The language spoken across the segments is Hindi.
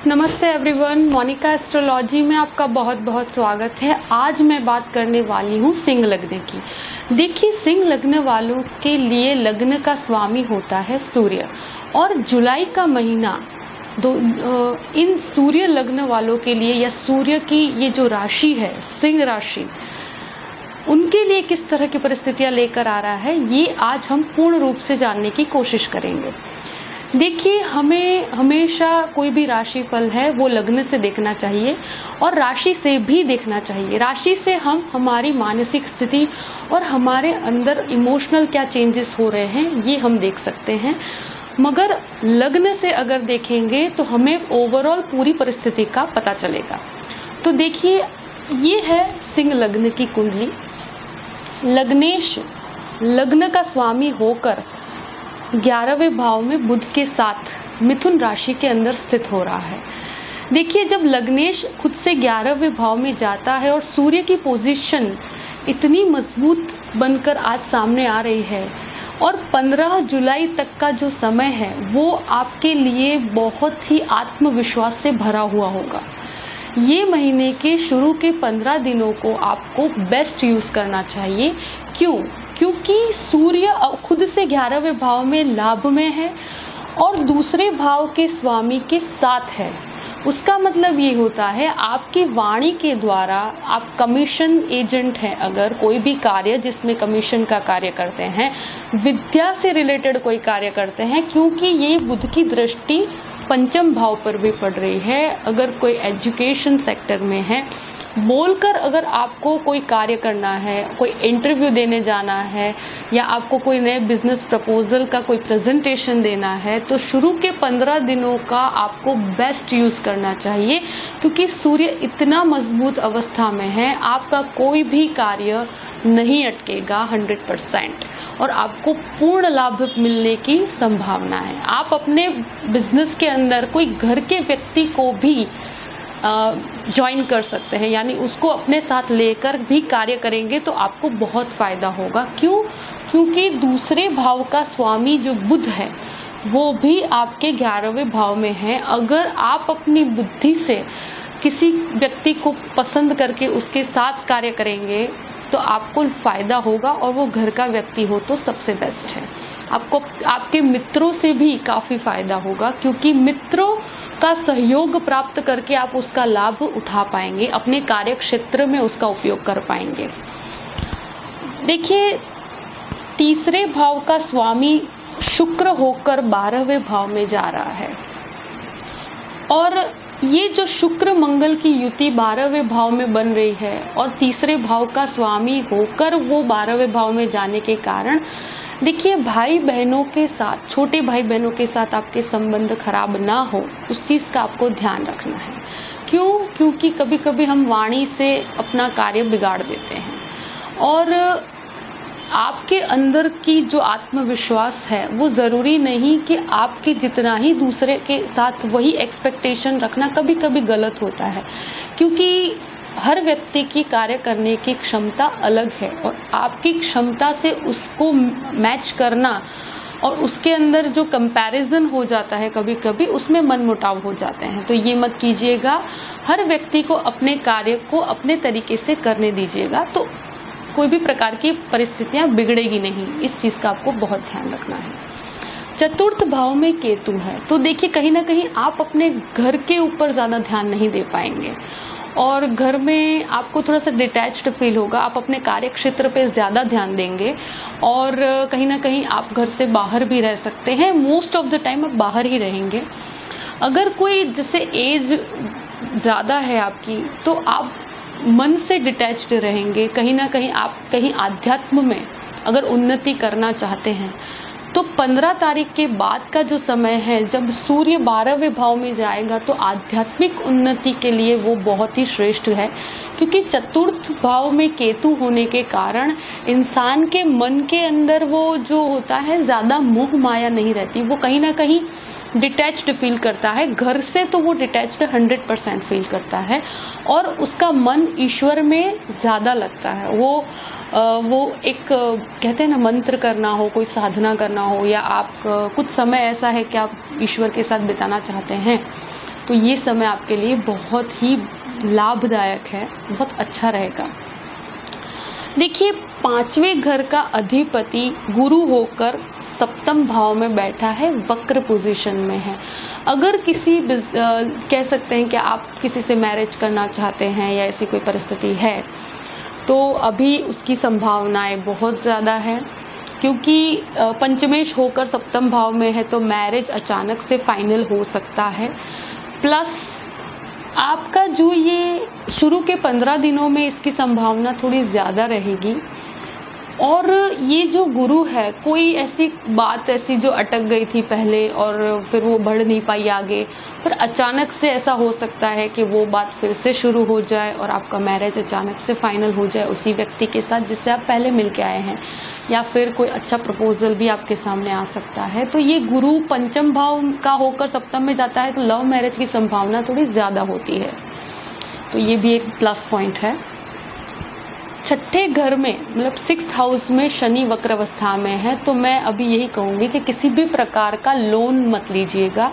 नमस्ते एवरीवन, मोनिका एस्ट्रोलॉजी में आपका बहुत बहुत स्वागत है। आज मैं बात करने वाली हूँ सिंह लग्न की। देखिए, सिंह लग्न वालों के लिए लग्न का स्वामी होता है सूर्य, और जुलाई का महीना इन सूर्य लग्न वालों के लिए या सूर्य की ये जो राशि है सिंह राशि, उनके लिए किस तरह की परिस्थितियां लेकर आ रहा है, ये आज हम पूर्ण रूप से जानने की कोशिश करेंगे। देखिए, हमें हमेशा कोई भी राशि फल है वो लग्न से देखना चाहिए और राशि से भी देखना चाहिए। राशि से हम हमारी मानसिक स्थिति और हमारे अंदर इमोशनल क्या चेंजेस हो रहे हैं ये हम देख सकते हैं, मगर लग्न से अगर देखेंगे तो हमें ओवरऑल पूरी परिस्थिति का पता चलेगा। तो देखिए, ये है सिंह लग्न की कुंडली। लग्नेश लग्न का स्वामी होकर 11वें भाव में बुध के साथ मिथुन राशि के अंदर स्थित हो रहा है। देखिए, जब लग्नेश खुद से 11वें भाव में जाता है और सूर्य की पोजीशन इतनी मजबूत बनकर आज सामने आ रही है, और 15 जुलाई तक का जो समय है वो आपके लिए बहुत ही आत्मविश्वास से भरा हुआ होगा। ये महीने के शुरू के 15 दिनों को आपको बेस्ट यूज करना चाहिए। क्योंकि सूर्य खुद से 11वें भाव में लाभ में है और दूसरे भाव के स्वामी के साथ है। उसका मतलब ये होता है, आपकी वाणी के द्वारा आप कमीशन एजेंट हैं, अगर कोई भी कार्य जिसमें कमीशन का कार्य करते हैं, विद्या से रिलेटेड कोई कार्य करते हैं, क्योंकि ये बुध की दृष्टि पंचम भाव पर भी पड़ रही है। अगर कोई एजुकेशन सेक्टर में है, बोलकर अगर आपको कोई कार्य करना है, कोई इंटरव्यू देने जाना है, या आपको कोई नए बिजनेस प्रपोजल का कोई प्रेजेंटेशन देना है, तो शुरू के 15 दिनों का आपको बेस्ट यूज करना चाहिए, क्योंकि सूर्य इतना मजबूत अवस्था में है, आपका कोई भी कार्य नहीं अटकेगा 100%, और आपको पूर्ण लाभ मिलने की संभावना है। आप अपने बिजनेस के अंदर कोई घर के व्यक्ति को भी ज्वाइन कर सकते हैं, यानी उसको अपने साथ लेकर भी कार्य करेंगे तो आपको बहुत फायदा होगा। क्योंकि दूसरे भाव का स्वामी जो बुध है वो भी आपके 11वें भाव में है। अगर आप अपनी बुद्धि से किसी व्यक्ति को पसंद करके उसके साथ कार्य करेंगे तो आपको फायदा होगा, और वो घर का व्यक्ति हो तो सबसे बेस्ट है। आपको आपके मित्रों से भी काफी फायदा होगा, क्योंकि मित्रों का सहयोग प्राप्त करके आप उसका लाभ उठा पाएंगे, अपने कार्य क्षेत्र में उसका उपयोग कर पाएंगे। देखिए, तीसरे भाव का स्वामी शुक्र होकर 12वें भाव में जा रहा है, और ये जो शुक्र मंगल की युति 12वें भाव में बन रही है और तीसरे भाव का स्वामी होकर वो 12वें भाव में जाने के कारण, देखिए, भाई बहनों के साथ, छोटे भाई बहनों के साथ आपके संबंध खराब ना हो, उस चीज का आपको ध्यान रखना है। क्योंकि कभी कभी हम वाणी से अपना कार्य बिगाड़ देते हैं, और आपके अंदर की जो आत्मविश्वास है वो जरूरी नहीं कि आपके जितना ही दूसरे के साथ वही एक्सपेक्टेशन रखना कभी कभी गलत होता है, क्योंकि हर व्यक्ति की कार्य करने की क्षमता अलग है, और आपकी क्षमता से उसको मैच करना और उसके अंदर जो कंपैरिजन हो जाता है कभी कभी, उसमें मनमुटाव हो जाते हैं। तो ये मत कीजिएगा। हर व्यक्ति को अपने कार्य को अपने तरीके से करने दीजिएगा, तो कोई भी प्रकार की परिस्थितियां बिगड़ेगी नहीं। इस चीज का आपको बहुत ध्यान रखना है। चतुर्थ भाव में केतु है, तो देखिए, कहीं ना कहीं आप अपने घर के ऊपर ज्यादा ध्यान नहीं दे पाएंगे, और घर में आपको थोड़ा सा डिटैच्ड फील होगा। आप अपने कार्य क्षेत्र पे ज्यादा ध्यान देंगे, और कहीं ना कहीं आप घर से बाहर भी रह सकते हैं। मोस्ट ऑफ द टाइम आप बाहर ही रहेंगे। अगर कोई जैसे एज ज्यादा है आपकी, तो आप मन से डिटैच्ड रहेंगे। कहीं ना कहीं आप कहीं आध्यात्म में अगर उन्नति करना चाहते हैं, तो 15 तारीख के बाद का जो समय है, जब सूर्य 12वें भाव में जाएगा, तो आध्यात्मिक उन्नति के लिए वो बहुत ही श्रेष्ठ है, क्योंकि चतुर्थ भाव में केतु होने के कारण इंसान के मन के अंदर वो जो होता है ज्यादा मोह माया नहीं रहती, वो कहीं ना कहीं डिटैच्ड फील करता है। घर से तो वो डिटैच्ड 100% फील करता है, और उसका मन ईश्वर में ज्यादा लगता है। वो एक कहते हैं ना, मंत्र करना हो, कोई साधना करना हो, या आप कुछ समय ऐसा है कि आप ईश्वर के साथ बिताना चाहते हैं, तो ये समय आपके लिए बहुत ही लाभदायक है, बहुत अच्छा रहेगा। देखिए, 5वें घर का अधिपति गुरु होकर सप्तम भाव में बैठा है, वक्र पोजीशन में है। अगर किसी कह सकते हैं कि आप किसी से मैरिज करना चाहते हैं या ऐसी कोई परिस्थिति है, तो अभी उसकी संभावनाएं बहुत ज़्यादा है, क्योंकि पंचमेश होकर सप्तम भाव में है, तो मैरिज अचानक से फाइनल हो सकता है। प्लस आपका जो ये शुरू के 15 दिनों में इसकी संभावना थोड़ी ज़्यादा रहेगी। और ये जो गुरु है, कोई ऐसी बात ऐसी जो अटक गई थी पहले और फिर वो बढ़ नहीं पाई आगे, फिर अचानक से ऐसा हो सकता है कि वो बात फिर से शुरू हो जाए और आपका मैरिज अचानक से फाइनल हो जाए उसी व्यक्ति के साथ जिससे आप पहले मिल के आए हैं, या फिर कोई अच्छा प्रपोजल भी आपके सामने आ सकता है। तो ये गुरु पंचम भाव का होकर सप्तम में जाता है, तो लव मैरिज की संभावना थोड़ी ज़्यादा होती है, तो ये भी एक प्लस पॉइंट है। 6ठे घर में मतलब 6th हाउस में शनि वक्र अवस्था में है, तो मैं अभी यही कहूँगी कि किसी भी प्रकार का लोन मत लीजिएगा।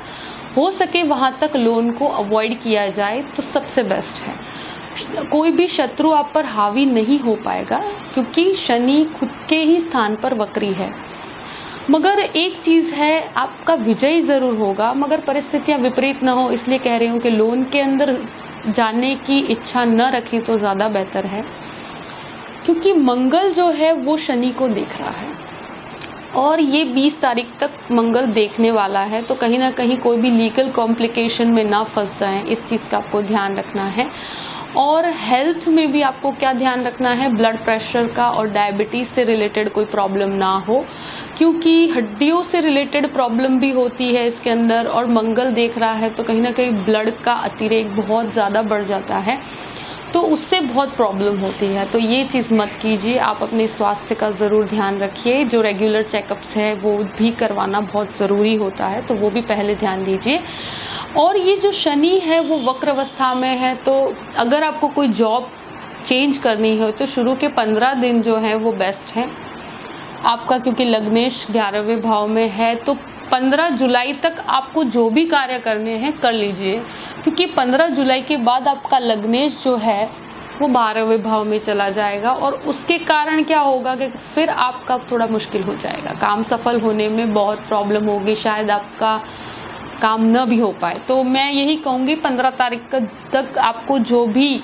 हो सके वहाँ तक लोन को अवॉइड किया जाए तो सबसे बेस्ट है। कोई भी शत्रु आप पर हावी नहीं हो पाएगा, क्योंकि शनि खुद के ही स्थान पर वक्री है। मगर एक चीज़ है, आपका विजय ज़रूर होगा, मगर परिस्थितियाँ विपरीत न हो, इसलिए कह रही हूँ कि लोन के अंदर जाने की इच्छा न रखें तो ज़्यादा बेहतर है, क्योंकि मंगल जो है वो शनि को देख रहा है और ये 20 तारीख तक मंगल देखने वाला है। तो कहीं ना कहीं कोई भी लीगल कॉम्प्लिकेशन में ना फंस जाएं, इस चीज़ का आपको ध्यान रखना है। और हेल्थ में भी आपको क्या ध्यान रखना है, ब्लड प्रेशर का और डायबिटीज़ से रिलेटेड कोई प्रॉब्लम ना हो, क्योंकि हड्डियों से रिलेटेड प्रॉब्लम भी होती है इसके अंदर। और मंगल देख रहा है तो कहीं ना कहीं ब्लड का अतिरेक बहुत ज़्यादा बढ़ जाता है, तो उससे बहुत प्रॉब्लम होती है। तो ये चीज़ मत कीजिए, आप अपने स्वास्थ्य का ज़रूर ध्यान रखिए। जो रेगुलर चेकअप्स है वो भी करवाना बहुत ज़रूरी होता है, तो वो भी पहले ध्यान दीजिए। और ये जो शनि है वो वक्र अवस्था में है, तो अगर आपको कोई जॉब चेंज करनी हो तो शुरू के 15 दिन जो है वो बेस्ट है आपका, क्योंकि लग्नेश 11वें भाव में है। तो 15 जुलाई तक आपको जो भी कार्य करने हैं कर लीजिए, क्योंकि 15 जुलाई के बाद आपका लग्नेश जो है वो 12वें भाव में चला जाएगा, और उसके कारण क्या होगा कि फिर आपका थोड़ा मुश्किल हो जाएगा, काम सफल होने में बहुत प्रॉब्लम होगी, शायद आपका काम न भी हो पाए। तो मैं यही कहूँगी 15 तारीख तक आपको जो भी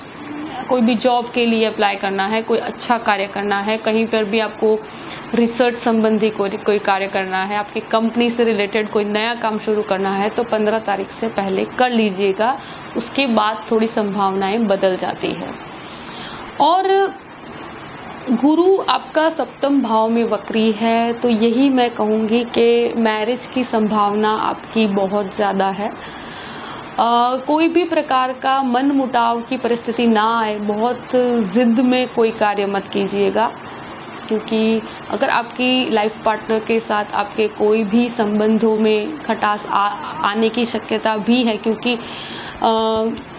कोई भी जॉब के लिए अप्लाई करना है, कोई अच्छा कार्य करना है, कहीं पर भी आपको रिसर्च संबंधी कोई कार्य करना है, आपकी कंपनी से रिलेटेड कोई नया काम शुरू करना है, तो 15 तारीख से पहले कर लीजिएगा। उसके बाद थोड़ी संभावनाएं बदल जाती है। और गुरु आपका सप्तम भाव में वक्री है, तो यही मैं कहूँगी कि मैरिज की संभावना आपकी बहुत ज़्यादा है। कोई भी प्रकार का मन मुटाव की परिस्थिति ना आए, बहुत ज़िद में कोई कार्य मत कीजिएगा, क्योंकि अगर आपकी लाइफ पार्टनर के साथ आपके कोई भी संबंधों में खटास आने की शक्यता भी है, क्योंकि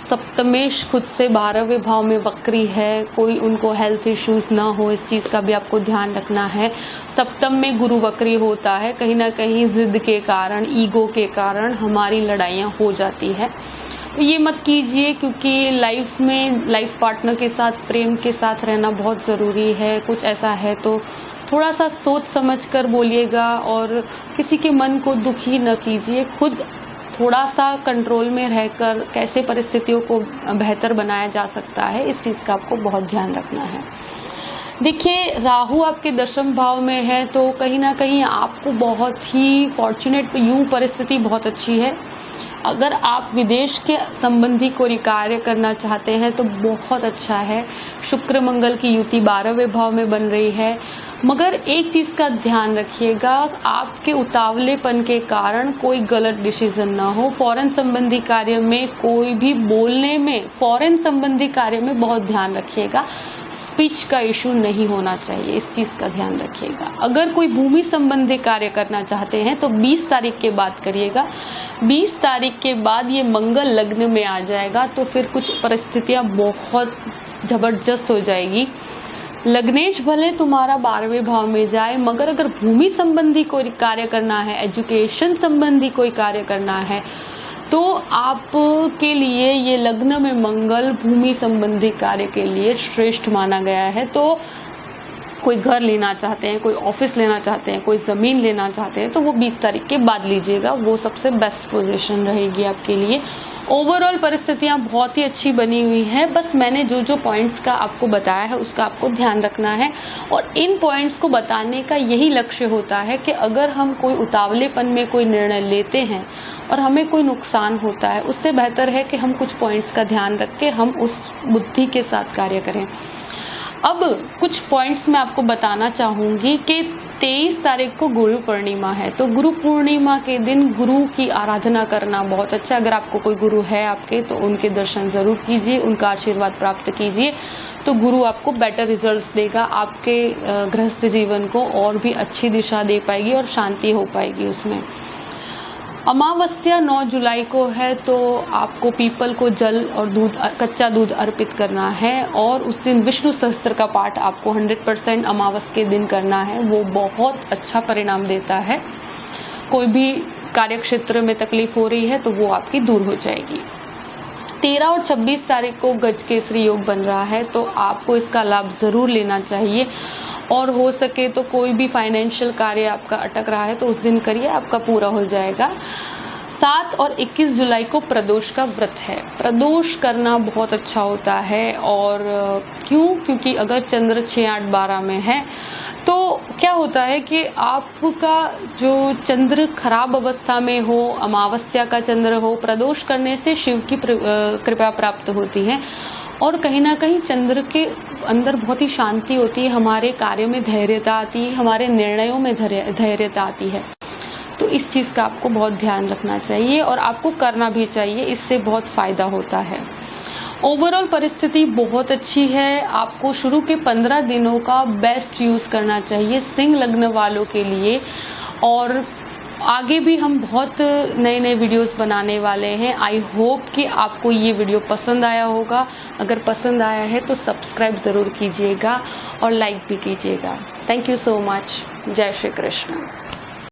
सप्तमेश खुद से 12वें भाव में वक्री है, कोई उनको हेल्थ इश्यूज ना हो, इस चीज़ का भी आपको ध्यान रखना है। सप्तम में गुरु वक्री होता है, कहीं ना कहीं जिद के कारण, ईगो के कारण हमारी लड़ाइयाँ हो जाती है। तो ये मत कीजिए, क्योंकि लाइफ में लाइफ पार्टनर के साथ प्रेम के साथ रहना बहुत ज़रूरी है। कुछ ऐसा है तो थोड़ा सा सोच समझ कर बोलिएगा, और किसी के मन को दुखी न कीजिए। खुद थोड़ा सा कंट्रोल में रहकर कैसे परिस्थितियों को बेहतर बनाया जा सकता है, इस चीज़ का आपको बहुत ध्यान रखना है। देखिए, राहु आपके 10वें भाव में है, तो कहीं ना कहीं आपको बहुत ही फॉर्चुनेट, यूँ परिस्थिति बहुत अच्छी है। अगर आप विदेश के संबंधी कोई कार्य करना चाहते हैं तो बहुत अच्छा है। शुक्र मंगल की युति 12वें भाव में बन रही है, मगर एक चीज़ का ध्यान रखिएगा, आपके उतावलेपन के कारण कोई गलत डिसीजन ना हो। फॉरेन संबंधी कार्य में कोई भी बोलने में, फॉरेन संबंधी कार्य में बहुत ध्यान रखिएगा, स्पीच का इशू नहीं होना चाहिए, इस चीज़ का ध्यान रखिएगा। अगर कोई भूमि संबंधी कार्य करना चाहते हैं तो 20 तारीख के बाद करिएगा। 20 तारीख के बाद ये मंगल लग्न में आ जाएगा, तो फिर कुछ परिस्थितियां बहुत ज़बरदस्त हो जाएगी। लग्नेश भले तुम्हारा 12वें भाव में जाए, मगर अगर भूमि संबंधी कोई कार्य करना है, एजुकेशन संबंधी कोई कार्य करना है, तो आप के लिए ये लग्न में मंगल भूमि संबंधी कार्य के लिए श्रेष्ठ माना गया है। तो कोई घर लेना चाहते हैं, कोई ऑफिस लेना चाहते हैं, कोई ज़मीन लेना चाहते हैं, तो वो 20 तारीख के बाद लीजिएगा, वो सबसे बेस्ट पोजीशन रहेगी आपके लिए। ओवरऑल परिस्थितियां बहुत ही अच्छी बनी हुई हैं, बस मैंने जो जो पॉइंट्स का आपको बताया है उसका आपको ध्यान रखना है। और इन पॉइंट्स को बताने का यही लक्ष्य होता है कि अगर हम कोई उतावलेपन में कोई निर्णय लेते हैं और हमें कोई नुकसान होता है, उससे बेहतर है कि हम कुछ पॉइंट्स का ध्यान रख के हम उस बुद्धि के साथ कार्य करें। अब कुछ पॉइंट्स मैं आपको बताना चाहूंगी कि 23 तारीख को गुरु पूर्णिमा है, तो गुरु पूर्णिमा के दिन गुरु की आराधना करना बहुत अच्छा। अगर आपको कोई गुरु है आपके, तो उनके दर्शन जरूर कीजिए, उनका आशीर्वाद प्राप्त कीजिए, तो गुरु आपको बेटर रिजल्ट्स देगा, आपके गृहस्थ जीवन को और भी अच्छी दिशा दे पाएगी और शांति हो पाएगी उसमें। अमावस्या 9 जुलाई को है, तो आपको पीपल को जल और दूध, कच्चा दूध अर्पित करना है। और उस दिन विष्णु सहस्त्र का पाठ आपको 100% अमावस के दिन करना है, वो बहुत अच्छा परिणाम देता है। कोई भी कार्य क्षेत्र में तकलीफ हो रही है तो वो आपकी दूर हो जाएगी। 13 और 26 तारीख को गजकेसरी योग बन रहा है, तो आपको इसका लाभ जरूर लेना चाहिए। और हो सके तो कोई भी फाइनेंशियल कार्य आपका अटक रहा है तो उस दिन करिए, आपका पूरा हो जाएगा। 7 और 21 जुलाई को प्रदोष का व्रत है। प्रदोष करना बहुत अच्छा होता है। और क्योंकि अगर चंद्र 6, 8, 12 में है तो क्या होता है कि आपका जो चंद्र खराब अवस्था में हो, अमावस्या का चंद्र हो, प्रदोष करने से शिव की कृपा प्राप्त होती है। और कहीं ना कहीं चंद्र के अंदर बहुत ही शांति होती है, हमारे कार्य में धैर्यता आती है, हमारे निर्णयों में धैर्यता आती है। तो इस चीज का आपको बहुत ध्यान रखना चाहिए और आपको करना भी चाहिए, इससे बहुत फायदा होता है। ओवरऑल परिस्थिति बहुत अच्छी है। आपको शुरू के 15 दिनों का बेस्ट यूज करना चाहिए सिंह लग्न वालों के लिए। और आगे भी हम बहुत नए नए वीडियोस बनाने वाले हैं। आई होप कि आपको ये वीडियो पसंद आया होगा। अगर पसंद आया है तो सब्सक्राइब ज़रूर कीजिएगा और लाइक भी कीजिएगा। Thank you so much. जय श्री कृष्ण।